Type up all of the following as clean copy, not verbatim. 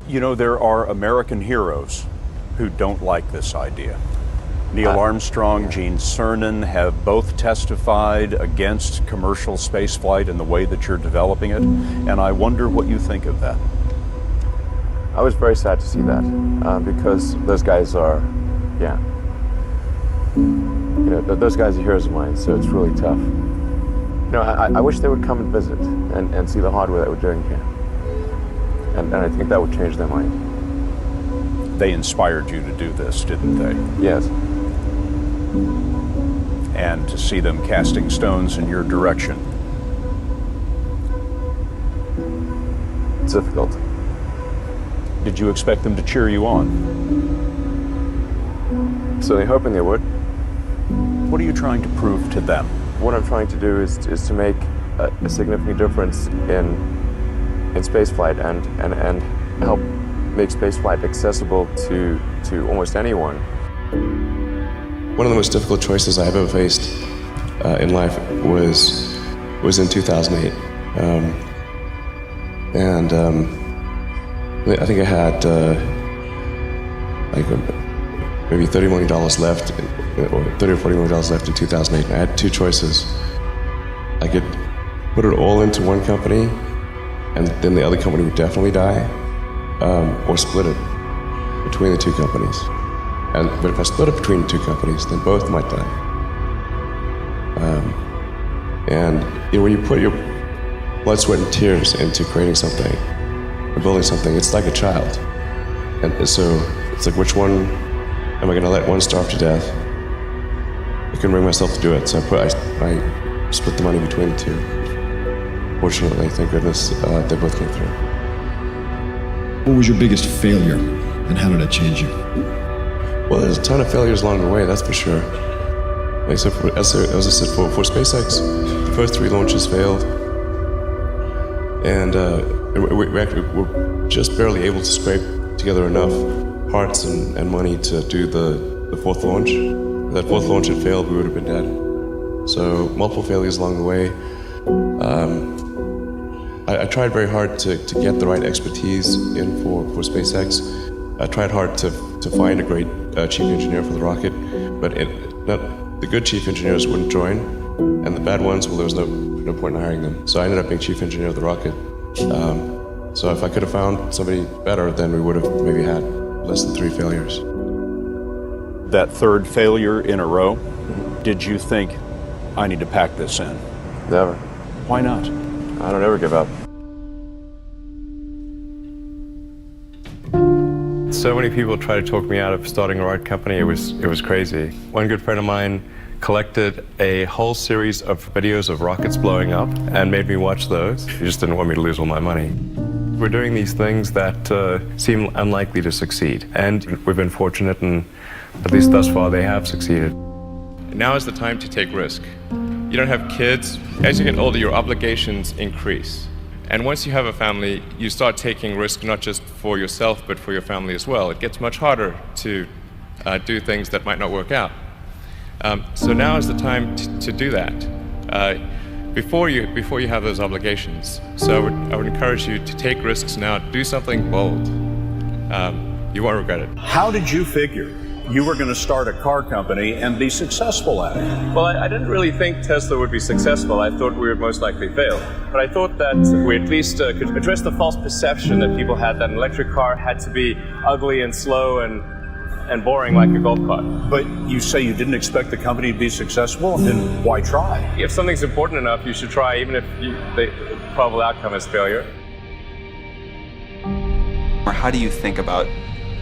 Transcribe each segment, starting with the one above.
You know, there are American heroes who don't like this idea. Neil Armstrong, Gene Cernan have both testified against commercial spaceflight and the way that you're developing it, and I wonder what you think of that. I was very sad to see that, because those guys are, those guys are heroes of mine, so it's really tough. You know, I wish they would come and visit and see the hardware that we're doing here. And I think that would change their mind. They inspired you to do this, didn't they? Yes. And to see them casting stones in your direction. It's difficult. Did you expect them to cheer you on? Certainly hoping they would. What are you trying to prove to them? What I'm trying to do is to make a significant difference in spaceflight and help make spaceflight accessible to almost anyone. One of the most difficult choices I've ever faced in life was in 2008. I think I had maybe $30 million left, or $30 or $40 million left in 2008. And I had two choices. I could put it all into one company, and then the other company would definitely die, or split it between the two companies. But if I split it between the two companies, then both might die. When you put your blood, sweat, and tears into creating something, or building something, it's like a child. And so it's like, which one am I going to let one starve to death? I couldn't bring myself to do it, so I split the money between the two. Fortunately, thank goodness, they both came through. What was your biggest failure, and how did it change you? Well, there's a ton of failures along the way, that's for sure. As I said, for SpaceX, the first 3 launches failed, and we actually were just barely able to scrape together enough parts and money to do the 4th launch. If that 4th launch had failed, we would have been dead. So multiple failures along the way. I tried very hard to get the right expertise in for SpaceX. I tried hard to find a great chief engineer for the rocket, but the good chief engineers wouldn't join, and the bad ones, well, there was no point in hiring them. So I ended up being chief engineer of the rocket. So if I could have found somebody better, then we would have maybe had less than 3 failures. That 3rd failure in a row, did you think, I need to pack this in? Never. Why not? I don't ever give up. So many people tried to talk me out of starting a rocket company. It was crazy. One good friend of mine collected a whole series of videos of rockets blowing up and made me watch those. He just didn't want me to lose all my money. We're doing these things that seem unlikely to succeed, and we've been fortunate, and at least thus far they have succeeded. Now is the time to take risk. You don't have kids. As you get older, your obligations increase. And once you have a family, you start taking risk not just for yourself, but for your family as well. It gets much harder to do things that might not work out. So now is the time to do that before you have those obligations. So I would encourage you to take risks now. Do something bold. You won't regret it. How did you figure you were going to start a car company and be successful at it? Well, I didn't really think Tesla would be successful. I thought we would most likely fail. But I thought that we at least could address the false perception that people had that an electric car had to be ugly and slow and boring like a golf cart. But you say you didn't expect the company to be successful, then why try? If something's important enough, you should try, even if the probable outcome is failure. Or how do you think about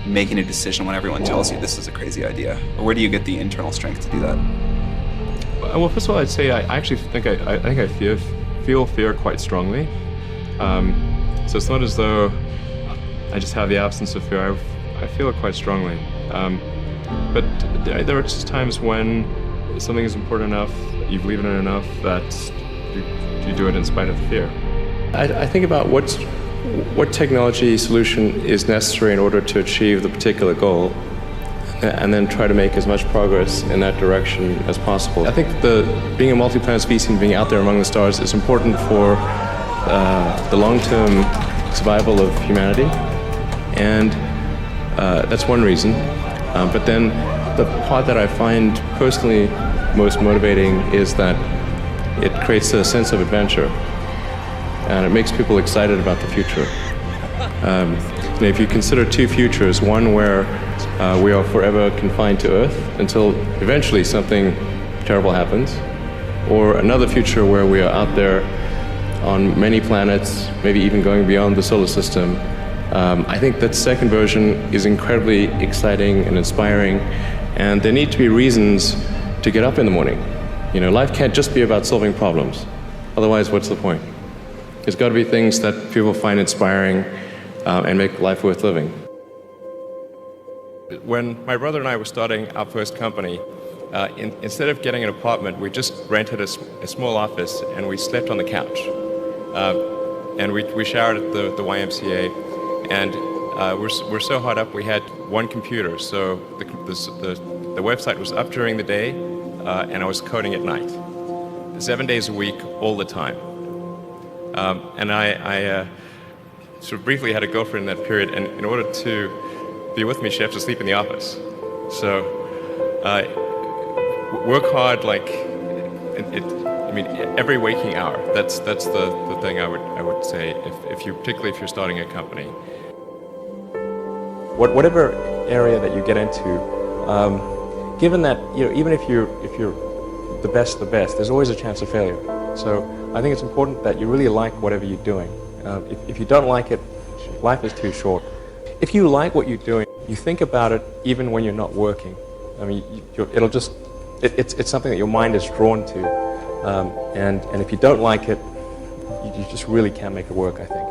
making a decision when everyone tells you this is a crazy idea? Or where do you get the internal strength to do that? Well, first of all, I'd say I actually think I feel fear quite strongly. So it's not as though I just have the absence of fear. I feel it quite strongly. But there are just times when something is important enough, you believe in it enough, that you do it in spite of the fear. I think about what technology solution is necessary in order to achieve the particular goal, and then try to make as much progress in that direction as possible. I think being a multi-planet species and being out there among the stars is important for the long-term survival of humanity, And that's one reason. But then the part that I find personally most motivating is that it creates a sense of adventure, and it makes people excited about the future. If you consider two futures, one where we are forever confined to Earth until eventually something terrible happens, or another future where we are out there on many planets, maybe even going beyond the solar system, I think that second version is incredibly exciting and inspiring, and there need to be reasons to get up in the morning. Life can't just be about solving problems. Otherwise, what's the point? There's got to be things that people find inspiring and make life worth living. When my brother and I were starting our first company, instead of getting an apartment, we just rented a small office and we slept on the couch. And we showered at the YMCA, and we're so hot up we had one computer, so the website was up during the day, and I was coding at night, 7 days a week, all the time. And I sort of briefly had a girlfriend in that period, and in order to be with me, she had to sleep in the office. So work hard, like every waking hour. That's the thing I would say, particularly if you're starting a company. Whatever area that you get into, given that even if you're the best, there's always a chance of failure. So I think it's important that you really like whatever you're doing. If you don't like it, life is too short. If you like what you're doing, you think about it even when you're not working. It's something that your mind is drawn to. And if you don't like it, you just really can't make it work, I think.